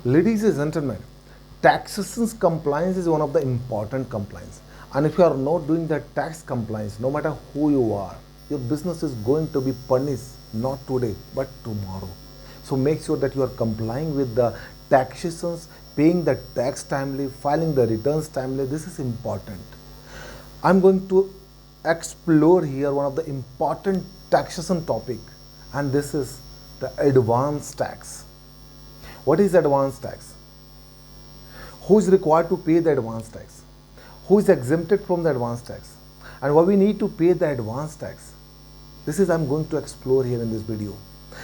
Ladies and gentlemen, taxation compliance is one of the important compliance. And if you are not doing the tax compliance, no matter who you are, your business is going to be punished not today but tomorrow. So make sure that you are complying with the taxations, paying the tax timely, filing the returns timely. This is important. I'm going to explore here one of the important taxation topic, and this is the advance tax. What is advance tax? Who is required to pay the advance tax? Who is exempted from the advance tax? And why we need to pay the advance tax? This is I'm going to explore here in this video.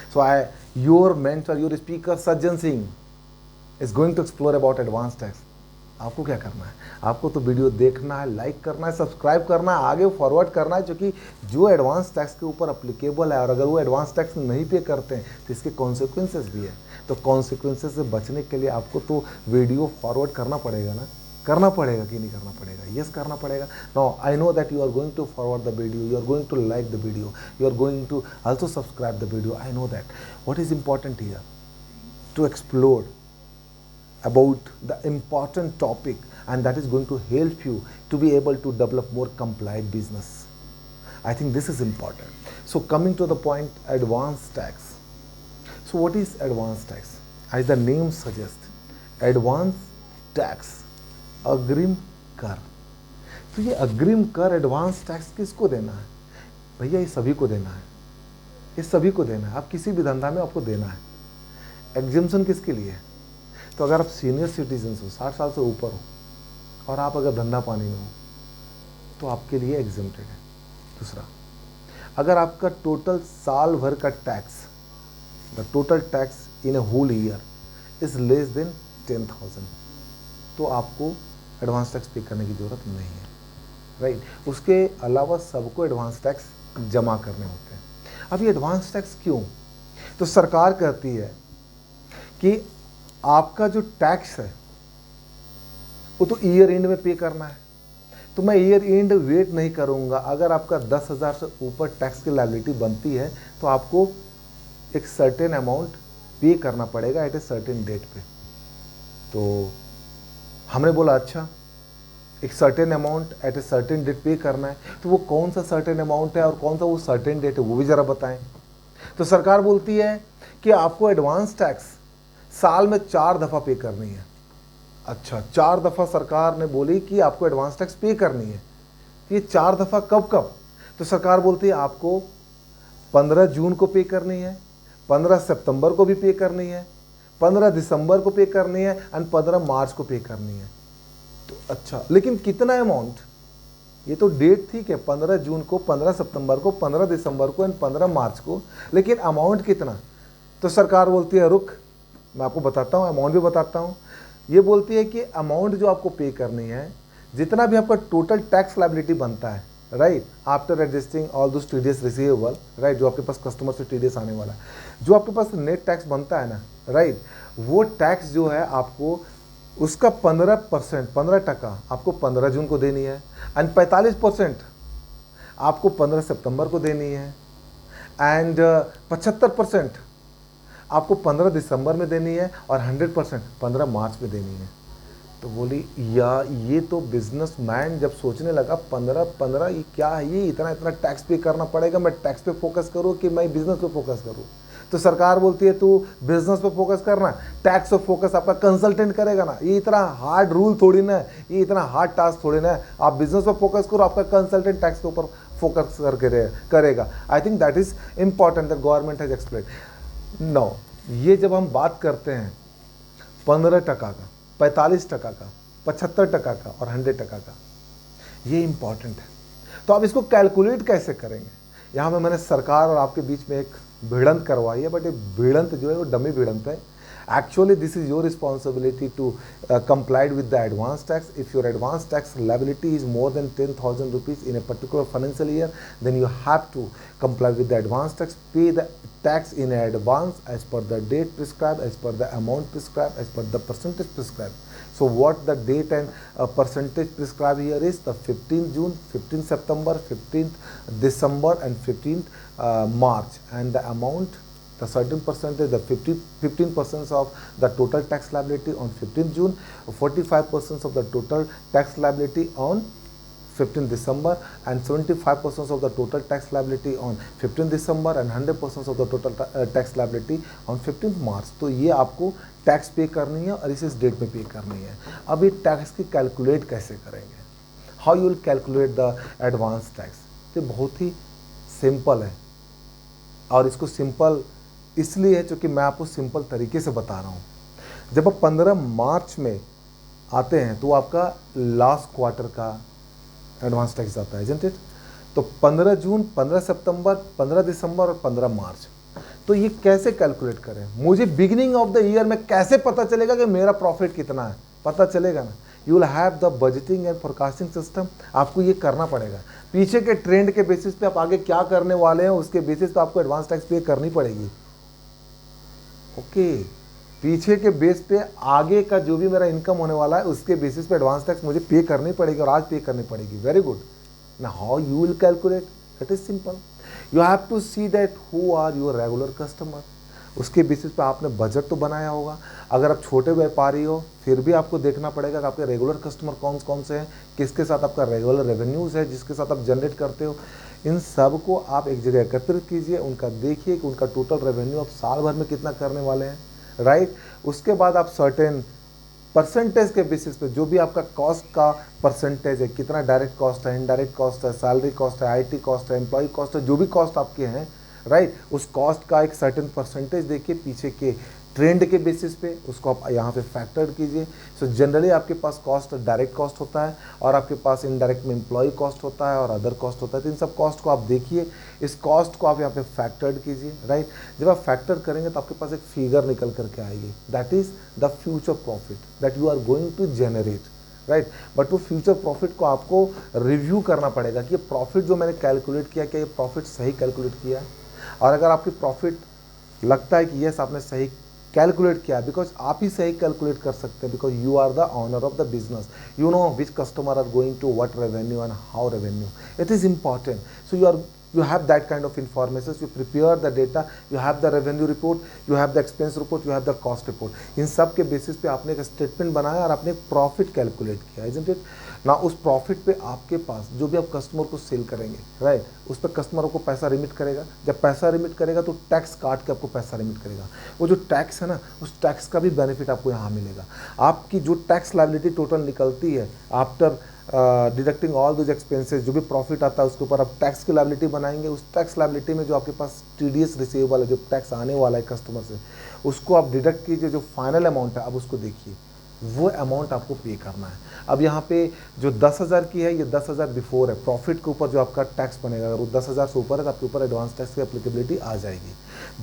So your mentor, your speaker Sajjan Singh is going to explore about advance tax. आपको क्या करना है? आपको तो video देखना है, like करना है, सब्सक्राइब करना है, आगे फॉरवर्ड करना है, क्योंकि जो एडवांस टैक्स के ऊपर अप्लीकेबल है और अगर वो एडवांस टैक्स नहीं पे करते हैं तो इसके कॉन्सिक्वेंसेस भी है। तो कॉन्सिक्वेंसेस से बचने के लिए आपको तो वीडियो फॉरवर्ड करना पड़ेगा ना, करना पड़ेगा कि नहीं करना पड़ेगा? यस, करना पड़ेगा। Now I know that you are going to forward the video, you are going to like the video, you are going to also subscribe the video. I know that what is important here to explore about the important topic, and that is going to help you to be able to develop more compliant business. I think this is important. So coming to the point, advance tax. So what is advance tax? As the name suggests, advance tax, अग्रिम कर। तो ये अग्रिम कर, advance tax किसको देना है? भैया ये सभी को देना है, ये सभी को देना है। आप किसी भी धंधा में आपको देना है। एग्जेम्पशन किसके लिए है? तो अगर आप सीनियर सिटीजन हो, 60 साल से ऊपर हो, और आप अगर धंधा पानी में हो तो आपके लिए एग्जेम्प्टेड है। दूसरा, अगर आपका टोटल साल भर का tax, the total tax in a whole year is less than 10,000, तो आपको एडवांस टैक्स पे करने की ज़रूरत नहीं है, राइट। उसके अलावा सबको एडवांस टैक्स जमा करने होते हैं। अब ये एडवांस टैक्स क्यों? तो सरकार कहती है कि आपका जो टैक्स है वो तो ईयर एंड में पे करना है, तो मैं ईयर एंड वेट नहीं करूंगा। अगर आपका 10,000 से ऊपर टैक्स की लायबिलिटी बनती है तो आपको एक सर्टेन अमाउंट पे करना पड़ेगा एट ए सर्टेन डेट पे। तो हमने बोला अच्छा, एक certain amount at a certain date pay करना है, तो वो कौन सा सर्टेन अमाउंट है और कौन सा वो सर्टेन डेट है वो भी ज़रा बताएं। तो सरकार बोलती है कि आपको एडवांस टैक्स साल में 4 दफ़ा पे करनी है। अच्छा, 4 दफ़ा सरकार ने बोली कि आपको एडवांस टैक्स पे करनी है। ये 4 दफ़ा कब कब? तो सरकार बोलती है आपको 15 जून को पे करनी है, 15 सितंबर को भी पे करनी है, 15 दिसंबर को पे करनी है एंड 15 मार्च को पे करनी है। तो अच्छा, लेकिन कितना अमाउंट? ये तो डेट ठीक है, 15 जून को, 15 सितंबर को, 15 दिसंबर को एंड 15 मार्च को, लेकिन अमाउंट कितना? तो सरकार बोलती है रुक, मैं आपको बताता हूँ, अमाउंट भी बताता हूँ। ये बोलती है कि अमाउंट जो आपको पे करनी है, जितना भी आपका टोटल टैक्स लायबिलिटी बनता है, right, after adjusting all those TDS receivable, right, जो आपके पास कस्टमर से टीडीएस आने वाला है, जो आपके पास नेट टैक्स बनता है ना, राइट, वो टैक्स जो है आपको उसका 15%, 15% आपको 15 जून को देनी है एंड 45% आपको 15 सितंबर को देनी है एंड 75% आपको 15 दिसंबर में देनी है और 100% 15 मार्च में देनी है। तो बोली या ये तो बिजनेसमैन जब सोचने लगा 15 ये क्या है, ये इतना टैक्स पे करना पड़ेगा, मैं टैक्स पे फोकस करूँ कि मैं बिजनेस पे फोकस करूँ? तो सरकार बोलती है तू बिजनेस पे फोकस करना, टैक्स पे फोकस आपका कंसल्टेंट करेगा ना। ये इतना हार्ड रूल थोड़ी ना है, ये इतना हार्ड टास्क थोड़ी ना है। आप बिजनेस पे फोकस करो, आपका कंसल्टेंट टैक्स के ऊपर फोकस करके करेगा। I think that is important that government has explain. No, ये जब हम बात करते हैं 15% का, 45% का, 75% का और 100% का, ये इंपॉर्टेंट है। तो आप इसको कैलकुलेट कैसे करेंगे? यहाँ पे मैंने सरकार और आपके बीच में एक भिड़ंत करवाई है, बट ये भिड़ंत जो है वो डमी भिड़ंत है। Actually, this is your responsibility to comply with the advance tax. If your advance tax liability is more than 10,000 rupees in a particular financial year, then you have to comply with the advance tax, pay the tax in advance as per the date prescribed, as per the amount prescribed, as per the percentage prescribed. So what the date and percentage prescribed here is the 15th June, 15th September, 15th December and 15th March, and the amount the certain percentage, the 15% of the total tax liability on 15th June, 45% of the total tax liability on 15 December, and 75% of the total tax liability on 15 December, and 100% of the total tax liability on 15 March. तो ये आपको tax पे करनी है और इस date में पे करनी है। अब ये टैक्स की कैलकुलेट कैसे करेंगे, how you will calculate the advance tax? तो बहुत ही सिंपल है, और इसको सिंपल इसलिए है क्योंकि मैं आपको सिंपल तरीके से बता रहा हूँ। जब आप 15 मार्च में आते हैं तो आपका लास्ट क्वार्टर का एडवांस टैक्स आता है, isn't it? तो 15 जून, 15 सितंबर, 15 दिसंबर और 15 मार्च। तो ये कैसे कैलकुलेट करें? मुझे बिगिनिंग ऑफ द ईयर में कैसे पता चलेगा कि मेरा प्रॉफिट कितना है? पता चलेगा ना, you will have the budgeting and forecasting system. आपको ये करना पड़ेगा, पीछे के ट्रेंड के बेसिस पे आप आगे क्या करने वाले हैं उसके बेसिस पे आपको एडवांस टैक्स पे करनी पड़ेगी। ओके, पीछे के बेस पे आगे का जो भी मेरा इनकम होने वाला है उसके बेसिस पे एडवांस टैक्स मुझे पे करनी पड़ेगी, और आज पे करनी पड़ेगी। Very good. ना how you will calculate? It is simple. You have to see that who are your regular customer. उसके बेसिस पे आपने बजट तो बनाया होगा। अगर आप छोटे व्यापारी हो फिर भी आपको देखना पड़ेगा कि आपके रेगुलर कस्टमर कौन कौन से हैं, किसके साथ आपका रेगुलर रेवेन्यूज़ है, जिसके साथ आप जनरेट करते हो। इन सब को आप एक जगह एकत्रित कीजिए, उनका देखिए कि उनका टोटल रेवेन्यू आप साल भर में कितना करने वाले हैं, राइट। उसके बाद आप सर्टेन परसेंटेज के बेसिस पे जो भी आपका कॉस्ट का परसेंटेज है, कितना डायरेक्ट कॉस्ट है, इनडायरेक्ट कॉस्ट है, सैलरी कॉस्ट है, आईटी कॉस्ट है, एम्प्लॉय कॉस्ट है, जो भी कॉस्ट आपके हैं, राइट, उस कॉस्ट का एक सर्टेन परसेंटेज देखिए पीछे के ट्रेंड के बेसिस पे, उसको आप यहाँ पे फैक्टर कीजिए। सो जनरली आपके पास कॉस्ट डायरेक्ट कॉस्ट होता है, और आपके पास इनडायरेक्ट में एम्प्लॉय कॉस्ट होता है और अदर कॉस्ट होता है। तो इन सब कॉस्ट को आप देखिए, इस कॉस्ट को आप यहाँ पे फैक्टर्ड कीजिए, राइट। जब आप फैक्टर करेंगे तो आपके पास एक फिगर निकल करके आएगी, that is the future profit that you are going to generate, right. But वो फ्यूचर प्रॉफिट को आपको रिव्यू करना पड़ेगा कि ये प्रॉफिट जो मैंने कैलकुलेट किया, क्या ये प्रॉफिट सही कैलकुलेट किया है। और अगर आपकी प्रॉफिट लगता है कि यस आपने सही कैलकुलेट किया, बिकॉज आप ही सही कैलकुलेट कर सकते हैं, because you are the owner of the business, you know which customer are going to what revenue and how revenue, it is important. So you have that kind of information, you prepare the data, you have the revenue report, you have the expense report, you have the cost report. इन सब के basis पे आपने एक statement बनाया और आपने profit calculate किया, isn't it? ना उस प्रॉफिट पे आपके पास जो भी आप कस्टमर को सेल करेंगे, राइट, उस पर कस्टमर को पैसा रिमिट करेगा। जब पैसा रिमिट करेगा तो टैक्स काट के आपको पैसा रिमिट करेगा। वो जो टैक्स है ना, उस टैक्स का भी बेनिफिट आपको यहाँ मिलेगा। आपकी जो टैक्स लायबिलिटी टोटल निकलती है after deducting all those expenses, जो भी प्रॉफिट आता है उसके ऊपर आप टैक्स की लायबिलिटी बनाएंगे। उस टैक्स लायबिलिटी में जो आपके पास टीडीएस रिसीवेबल है, जो टैक्स आने वाला है कस्टमर से, उसको आप डिडक्ट कीजिए। जो फाइनल अमाउंट है अब उसको देखिए, वो अमाउंट आपको पे करना है। अब यहाँ पे जो 10,000 की है, ये 10,000 बिफोर है। प्रॉफिट के ऊपर जो आपका टैक्स बनेगा, अगर वो 10,000 से ऊपर है तो आपके ऊपर एडवांस टैक्स की एप्लीकेबिलिटी आ जाएगी।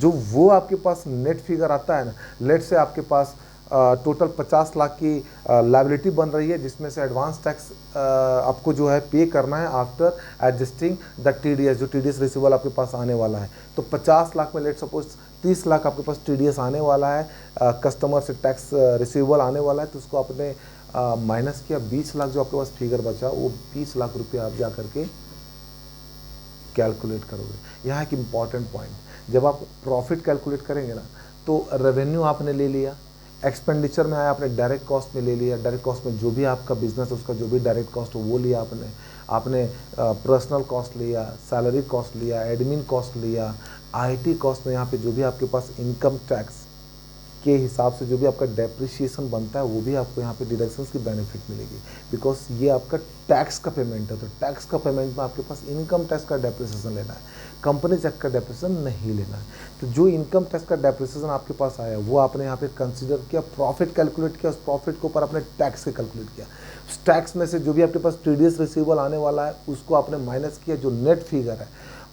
जो वो आपके पास नेट फिगर आता है ना, लेट से आपके पास टोटल 50 लाख की लायबिलिटी बन रही है, जिसमें से एडवांस टैक्स आपको जो है पे करना है आफ्टर एडजस्टिंग द टीडीएस, जो टीडीएस रिसीवेबल आपके पास आने वाला है। तो 50 लाख में लेट सपोज 30 लाख आपके पास टीडीएस आने वाला है, कस्टमर से टैक्स रिसीवेबल आने वाला है, तो उसको आपने माइनस किया। 20 लाख जो आपके पास फिगर बचा, वो 20 लाख रुपये आप जा करके कैलकुलेट करोगे। यहाँ एक इम्पॉर्टेंट पॉइंट, जब आप प्रॉफिट कैलकुलेट करेंगे ना, तो रेवेन्यू आपने ले लिया, एक्सपेंडिचर में आया आपने डायरेक्ट कॉस्ट में ले लिया। डायरेक्ट कॉस्ट में जो भी आपका बिजनेस है उसका जो भी डायरेक्ट कॉस्ट हो वो लिया आपने पर्सनल कॉस्ट लिया, सैलरी कॉस्ट लिया, एडमिन कॉस्ट लिया, आईटी कॉस्ट में यहाँ पे जो भी आपके पास इनकम टैक्स के हिसाब से जो भी आपका डेप्रिसिएशन बनता है वो भी आपको यहाँ पे डिडक्शंस की बेनिफिट मिलेगी, बिकॉज ये आपका टैक्स का पेमेंट है। तो टैक्स का पेमेंट में आपके पास इनकम टैक्स का डेप्रिसिएशन लेना है, कंपनी टैक्स का डेप्रिसिएशन नहीं लेना है। तो जो इनकम टैक्स का डेप्रिसिएशन आपके पास आया वो आपने यहाँ पे कंसिडर किया, प्रॉफिट कैलकुलेट किया, उस प्रॉफिट के ऊपर आपने टैक्स के कैलकुलेट किया। उस टैक्स में से जो भी आपके पास टीडीएस रिसीवेबल आने वाला है उसको आपने माइनस किया। जो नेट फिगर है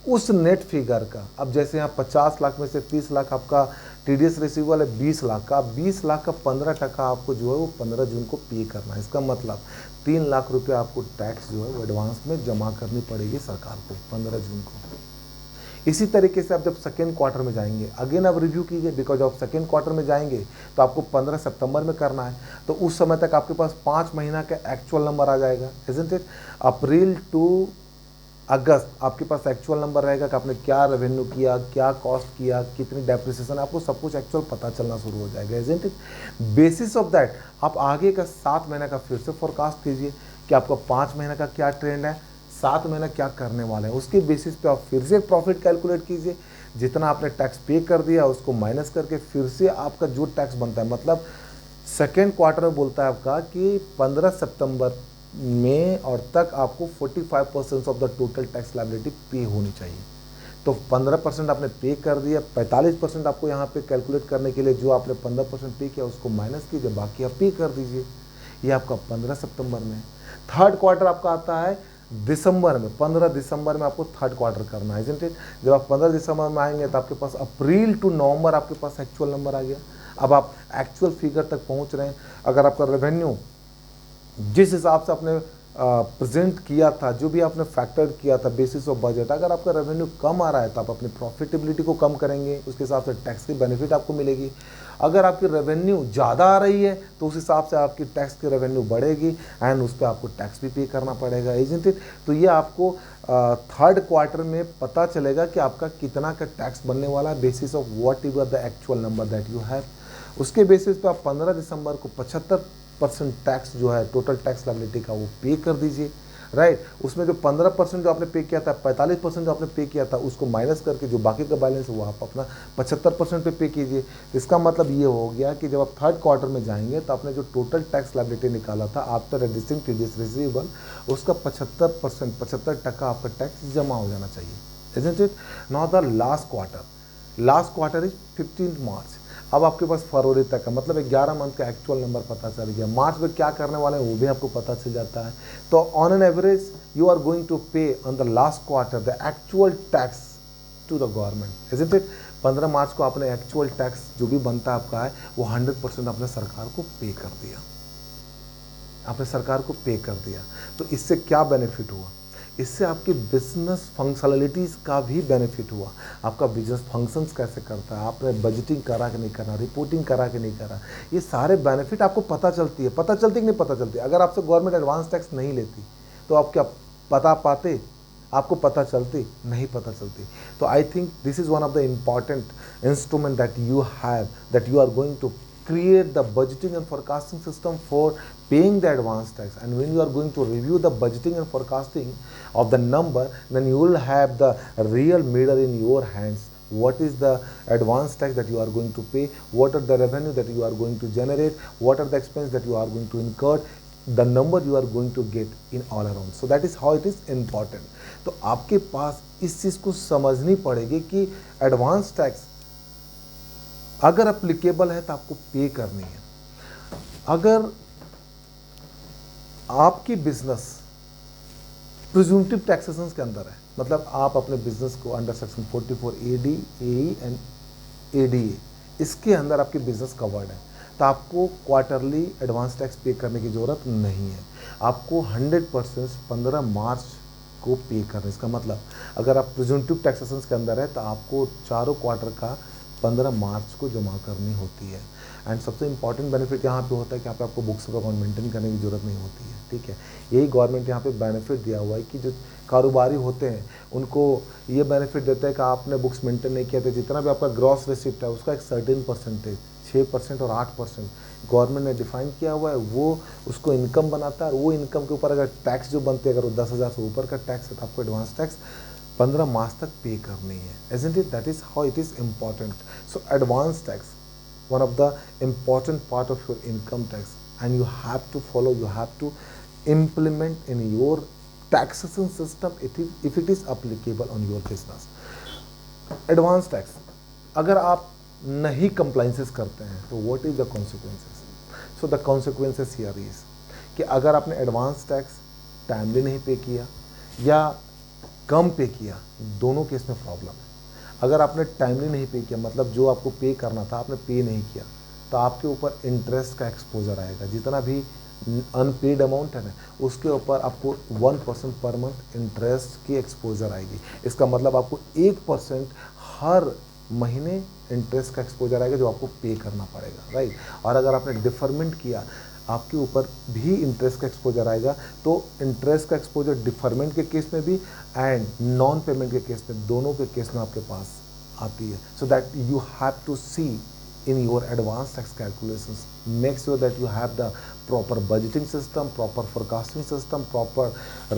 उस नेट फिगर का, अब जैसे यहाँ 50 लाख में से 30 लाख आपका टीडीएस रिसीवेबल है 20 लाख का, 20 लाख का 15% आपको जो है वो 15 जून को पे करना है। इसका मतलब 3 लाख रुपये आपको टैक्स जो है वो एडवांस में जमा करनी पड़ेगी सरकार को 15 जून को। इसी तरीके से आप जब सेकेंड क्वार्टर में जाएंगे, अगेन आप रिव्यू कीजिए, बिकॉज आप सेकेंड क्वार्टर में जाएंगे तो आपको 15 सितंबर में करना है। तो उस समय तक आपके पास 5 महीना का एक्चुअल नंबर आ जाएगा, इजंट इट। अप्रैल टू अगस्त आपके पास एक्चुअल नंबर रहेगा कि आपने क्या रेवेन्यू किया, क्या कॉस्ट किया, कितनी डेप्रिसिएशन, आपको सब कुछ एक्चुअल पता चलना शुरू हो जाएगा, isn't it. Basis of that आप आगे का 7 महीने का फिर से फोरकास्ट कीजिए कि आपका 5 महीने का क्या ट्रेंड है, 7 महीना क्या करने वाले हैं। उसके बेसिस पे आप फिर से प्रॉफिट कैलकुलेट कीजिए, जितना आपने टैक्स पे कर दिया उसको माइनस करके फिर से आपका जो टैक्स बनता है, मतलब सेकेंड क्वार्टर में बोलता है आपका कि 15 सितंबर में और तक आपको 45% of the total tax liability पे होनी चाहिए। तो 15% आपने पे कर दिया, 45% आपको यहाँ पे कैलकुलेट करने के लिए जो आपने 15% पे किया उसको माइनस कीजिए, बाकी आप पे कर दीजिए। ये आपका 15 सितंबर में। थर्ड क्वार्टर आपका आता है दिसंबर में, 15 दिसंबर में आपको थर्ड क्वार्टर करना है, इजंट इट। जब आप 15 दिसंबर में आएंगे तो आपके पास अप्रैल टू नवंबर आपके पास एक्चुअल नंबर आ गया। अब आप एक्चुअल फिगर तक पहुंच रहे हैं। अगर आपका रेवेन्यू जिस हिसाब से आपने प्रेजेंट किया था, जो भी आपने फैक्टर किया था बेसिस ऑफ बजट, अगर आपका रेवेन्यू कम आ रहा है तो आप अपनी प्रॉफिटेबिलिटी को कम करेंगे, उसके हिसाब से टैक्स की बेनिफिट आपको मिलेगी। अगर आपकी रेवेन्यू ज़्यादा आ रही है तो उस हिसाब से आपकी टैक्स की रेवेन्यू बढ़ेगी एंड उस पर आपको टैक्स भी पे करना पड़ेगा, इजंट इट। तो ये आपको थर्ड क्वार्टर में पता चलेगा कि आपका कितना का टैक्स बनने वाला है basis of what ever the actual number that you have. उसके बेसिस पे आप 15 दिसंबर को 75% टैक्स जो है टोटल टैक्स लायबिलिटी का वो पे कर दीजिए, राइट। उसमें जो 15% जो आपने पे किया था, 45% जो आपने पे किया था, उसको माइनस करके जो बाकी का बैलेंस है वो आप अपना 75% पे किजिए। इसका मतलब ये हो गया कि जब आप थर्ड क्वार्टर में जाएंगे तो आपने जो टोटल टैक्स लायबिलिटी निकाला था आफ्टर एडजस्टिंग टीडीएस रिसीवेबल, उसका 75%, 75% आपका टैक्स जमा हो जाना चाहिए, isn't it. Now the last quarter is 15 मार्च। अब आपके पास फरवरी तक का मतलब 11 मंथ का एक्चुअल नंबर पता चल गया। मार्च में क्या करने वाले हैं वो भी आपको पता चल जाता है। तो on an average you are going to pay on the last quarter the actual tax to the government, isn't it. 15 मार्च को आपने एक्चुअल टैक्स जो भी बनता है आपका है वो 100% आपने सरकार को पे कर दिया, आपने सरकार को पे कर दिया। तो इससे क्या बेनिफिट हुआ? इससे आपकी बिजनेस फंक्शनलिटीज़ का भी बेनिफिट हुआ। आपका बिजनेस फंक्शंस कैसे करता है, आपने बजटिंग करा कि नहीं करा, रिपोर्टिंग करा कि नहीं करा, ये सारे बेनिफिट आपको पता चलती है। पता चलती कि नहीं पता चलती? अगर आपसे गवर्नमेंट एडवांस टैक्स नहीं लेती तो आप क्या पता पाते? आपको पता चलती? नहीं पता चलती। तो I think this is one of the important instrument that you have, that you are going to create the budgeting and forecasting system for paying the advance tax. And when you are going to review the budgeting and forecasting of the number, then you will have the real mirror in your hands. What is the advance tax that you are going to pay? What are the revenue that you are going to generate? What are the expense that you are going to incur? The number you are going to get in all around. So that is how it is important. तो आपके पास इस चीज़ को समझनी पड़ेगी कि advance tax अगर applicable है तो आपको पे करनी है। अगर आपकी बिजनेस प्रिज्यूमटिव टैक्सेशन के अंदर है, मतलब आप अपने बिजनेस को under section 44 AD, AE and ADA इसके अंदर आपकी बिजनेस कवर्ड है, तो आपको क्वार्टरली एडवांस टैक्स पे करने की ज़रूरत नहीं है। आपको 100% 15 मार्च को पे करना। इसका मतलब अगर आप प्रिज्यूमटिव टैक्सेशन के अंदर है तो आपको चारों क्वार्टर का 15 मार्च को जमा करनी होती है। एंड सबसे इंपॉर्टेंट बेनिफिट यहाँ पे होता है कि यहाँ पे आपको बुक्स ऑफ अकाउंट मेंटेन करने की ज़रूरत नहीं होती है, ठीक है। यही गवर्नमेंट यहाँ पे बेनिफिट दिया हुआ है कि जो कारोबारी होते हैं उनको ये बेनिफिट देता है कि आपने बुक्स मेंटेन नहीं किया तो जितना भी आपका ग्रॉस रिसिप्ट है उसका एक सर्टेन परसेंटेज 6% और 8% गवर्नमेंट ने डिफाइन किया हुआ है, वो उसको इनकम बनाता है। और वो इनकम के ऊपर अगर टैक्स जो बनते हैं, अगर वो 10,000 से ऊपर का टैक्स है तो आपको एडवांस टैक्स 15 मार्च तक पे करनी है, isn't it? That is how it is important. So advance tax, one of the important part of your income tax, and you have to follow, you have to implement in your taxation system if it is applicable on your business. Advance tax, अगर आप नहीं compliances करते हैं तो what is the consequences? So the consequences here is कि अगर आपने advance tax timely नहीं पे किया या कम पे किया, दोनों केस में प्रॉब्लम है। अगर आपने टाइमली नहीं पे किया, मतलब जो आपको पे करना था आपने पे नहीं किया, तो आपके ऊपर इंटरेस्ट का एक्सपोजर आएगा। जितना भी अनपेड अमाउंट है ना उसके ऊपर आपको 1% पर मंथ इंटरेस्ट की एक्सपोजर आएगी। इसका मतलब आपको 1% हर महीने इंटरेस्ट का एक्सपोजर आएगा जो आपको पे करना पड़ेगा, राइट। और अगर आपने डिफरमेंट किया, आपके ऊपर भी इंटरेस्ट का एक्सपोजर आएगा। तो इंटरेस्ट का एक्सपोजर डिफरमेंट के केस में भी एंड नॉन पेमेंट के केस में, दोनों के केस में आपके पास आती है। So that you have to see in your advanced tax calculations, make sure that you have the proper budgeting system, proper forecasting system, proper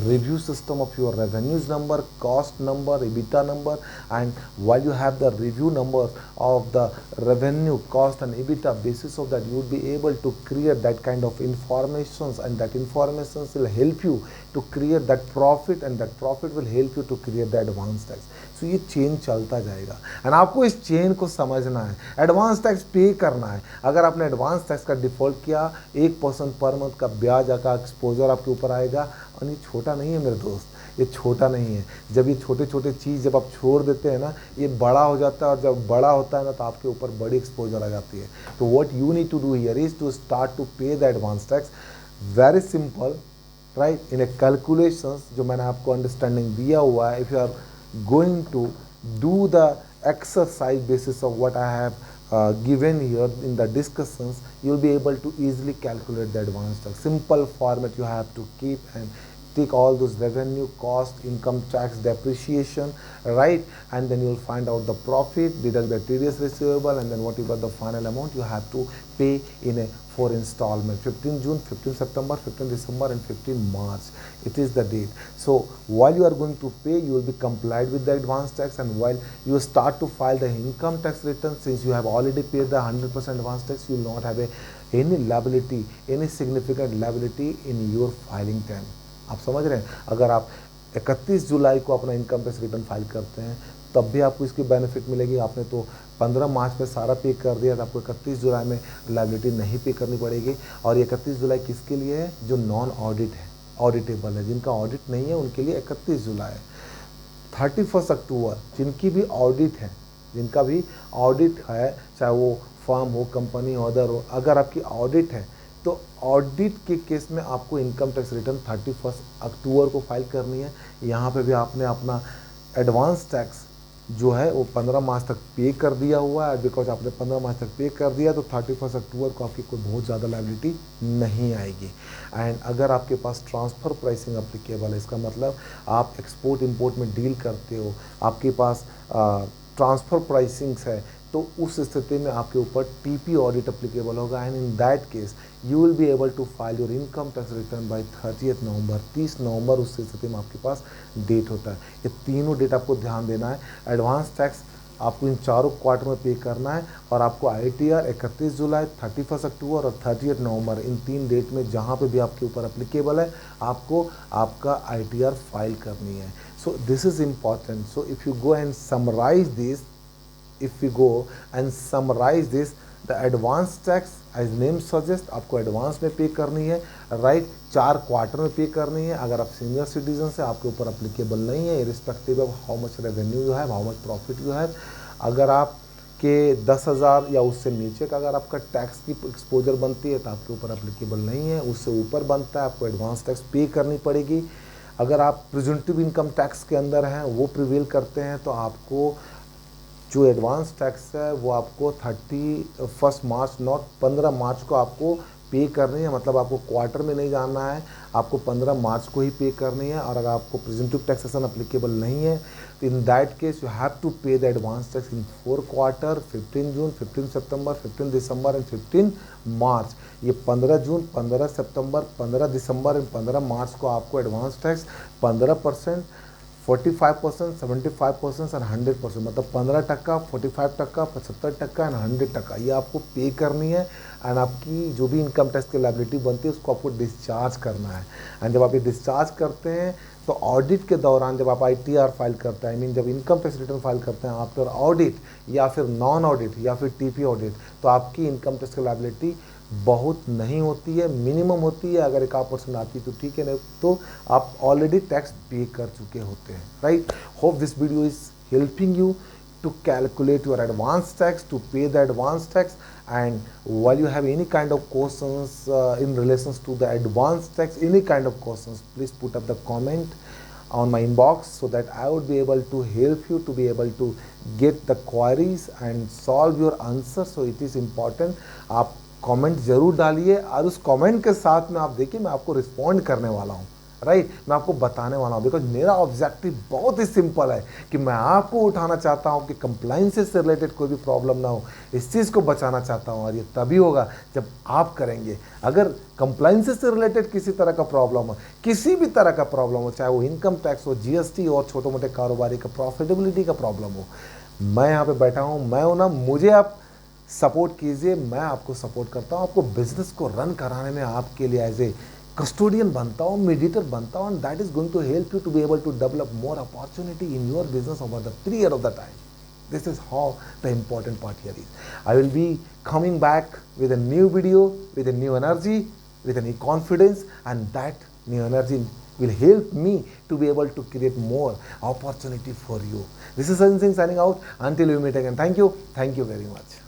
review system of your revenues number, cost number, EBITDA number. And while you have the review number of the revenue, cost and EBITDA, basis of that you will be able to create that kind of informations, and that information will help you to create that profit, and that profit will help you to create the advanced tax. So ये chain चलता जाएगा and आपको इस chain को समझना है। Advance tax पे करना है। अगर आपने एडवांस टैक्स का डिफॉल्ट किया, 1% पर मंथ का ब्याज का एक्सपोजर आपके ऊपर आएगा। और ये छोटा नहीं है मेरे दोस्त, ये छोटा नहीं है। जब ये छोटे छोटे चीज़ जब आप छोड़ देते हैं ना, ये बड़ा हो जाता है, और जब बड़ा होता है ना तो आपके ऊपर बड़ी एक्सपोजर आ जाती है। तो what you need to do here is to start to pay the advance tax. Very simple, right, in a calculations जो मैंने आपको अंडरस्टैंडिंग दिया हुआ है। If you are going to do the exercise basis of what I have given here in the discussions, you'll be able to easily calculate the advanced tax. Simple format you have to keep and take all those revenue, cost, income tax, depreciation, right? And then you'll find out the profit, deduct the TDS receivable, and then whatever the final amount you have to pay in a 4 installment, 15 June, 15 September, 15 December, and 15 March. It is the date. So while you are going to pay, you will be complied with the advance tax, and while you start to file the income tax return, since you have already paid the 100% advance tax, you will not have any liability, any significant liability in your filing time. आप समझ रहे हैं? अगर आप 31 जुलाई को अपना income tax return file करते हैं तब भी आपको इसकी बेनिफिट मिलेगी। आपने तो 15 मार्च में सारा पे कर दिया, तो आपको 31 जुलाई में लायबिलिटी नहीं पे करनी पड़ेगी। और 31 जुलाई किसके लिए है? जो नॉन ऑडिट है, ऑडिटेबल है, जिनका ऑडिट नहीं है उनके लिए 31 जुलाई है। 31 अक्टूबर जिनकी भी ऑडिट है, जिनका भी ऑडिट है, चाहे वो फर्म हो, कंपनी हो, अदर हो, अगर आपकी ऑडिट है तो ऑडिट के केस में आपको इनकम टैक्स रिटर्न 31 अक्टूबर को फाइल करनी है। यहाँ पे भी आपने अपना एडवांस टैक्स जो है वो 15 मार्च तक पे कर दिया हुआ है। बिकॉज आपने 15 मार्च तक पे कर दिया तो 31 अक्टूबर को आपकी कोई बहुत ज़्यादा लायबिलिटी नहीं आएगी। एंड अगर आपके पास ट्रांसफ़र प्राइसिंग अप्लीकेबल है, इसका मतलब आप एक्सपोर्ट इंपोर्ट में डील करते हो, आपके पास ट्रांसफ़र प्राइसिंग्स है, तो उस स्थिति में आपके ऊपर टीपी ऑडिट अप्लीकेबल होगा। And in that case you will be able to file your income tax return by 30 November, 30 नवंबर उस स्थिति में आपके पास डेट होता है। ये तीनों डेट आपको ध्यान देना है। एडवांस टैक्स आपको इन चारों क्वार्टर में पे करना है, और आपको ITR 31 जुलाई, 31 अक्टूबर और 30 नवंबर, इन 3 डेट में जहाँ पे भी आपके ऊपर अप्लीकेबल है आपको आपका ITR फाइल करनी है। So this is important. So if you go and summarise this, if we go and summarize this, the advance tax as name suggest आपको एडवांस में पे करनी है, राइट, 4 क्वार्टर में पे करनी है। अगर आप सीनियर सिटीजन से, आपके ऊपर अप्लीकेबल नहीं है, irrespective of how much revenue you have, how much profit you have. अगर आप के 10,000 या उससे नीचे का अगर आपका टैक्स की एक्सपोजर बनती है तो आपके ऊपर अप्लीकेबल नहीं है। उससे ऊपर बनता है आपको एडवांस टैक्स पे करनी पड़ेगी। अगर आप प्रिजेंटिव इनकम टैक्स के अंदर हैं, वो प्रिवेल करते हैं, तो आपको जो एडवांस टैक्स है वो आपको 31 मार्च, नॉट 15 मार्च को आपको पे करनी है। मतलब आपको क्वार्टर में नहीं जाना है, आपको 15 मार्च को ही पे करनी है। और अगर आपको प्रेजेंटिव टैक्सेशन अप्लीकेबल नहीं है तो in that case you have to pay the advance tax in 4 quarter, 15 June, 15 September, 15 December and 15 March. ये 15 जून, 15 सितंबर, 15 दिसंबर एंड 15 मार्च को आपको एडवांस टैक्स 15%, 45%, 75% और 100%, मतलब 15%, 45%, 75% एंड 100%, ये आपको पे करनी है। एंड आपकी जो भी इनकम टैक्स की लायबिलिटी बनती है उसको आपको डिस्चार्ज करना है। एंड जब आप ये डिस्चार्ज करते हैं तो ऑडिट के दौरान जब आप ITR फाइल करते हैं, आई मीन जब इनकम टैक्स रिटर्न फाइल करते हैं आफ्टर ऑडिट या फिर नॉन ऑडिट या फिर TP ऑडिट, तो आपकी इनकम टैक्स की लायबिलिटी बहुत नहीं होती है, मिनिमम होती है। अगर 1% आती है तो ठीक है, नहीं तो आप ऑलरेडी टैक्स पे कर चुके होते हैं, right. Hope this video is helping you to calculate your advance tax, to pay the advance tax. And while you have any kind of questions in relations to the advance tax, any kind of questions, please put up the comment on my inbox so that I would be able to help you to be able to get the queries and solve your answers. So it is important आप comment जरूर डालिए, और उस comment के साथ में आप देखिए मैं आपको रिस्पॉन्ड करने वाला हूँ, राइट। मैं आपको बताने वाला हूँ, बिकॉज मेरा ऑब्जेक्टिव बहुत ही सिंपल है कि मैं आपको उठाना चाहता हूँ कि कंप्लाइंसेस से रिलेटेड कोई भी प्रॉब्लम ना हो, इस चीज़ को बचाना चाहता हूँ। और ये तभी होगा जब आप करेंगे। अगर कंप्लाइंसेस से रिलेटेड किसी तरह का प्रॉब्लम हो, किसी भी तरह का प्रॉब्लम हो, चाहे वो इनकम टैक्स हो, जीएसटी और छोटे मोटे कारोबारी का प्रॉफिटेबिलिटी का प्रॉब्लम हो, मैं यहाँ पे बैठा हूँ, मैं हूँ ना, मुझे आप सपोर्ट कीजिए, मैं आपको सपोर्ट करता हूँ। आपको बिजनेस को रन कराने में आपके लिए एज ए कस्टोडियन बनता हूँ, मीडिएटर बनता हूँ, and that is going to help you to be able to develop more opportunity in your business over the period of the time. This is how the important part here is. I will be coming back with a new video, with a new energy, with a new confidence, and that new energy will help me to be able to create more opportunity for you. This is Sanjay Singh signing out. Until we meet again. Thank you. Thank you very much.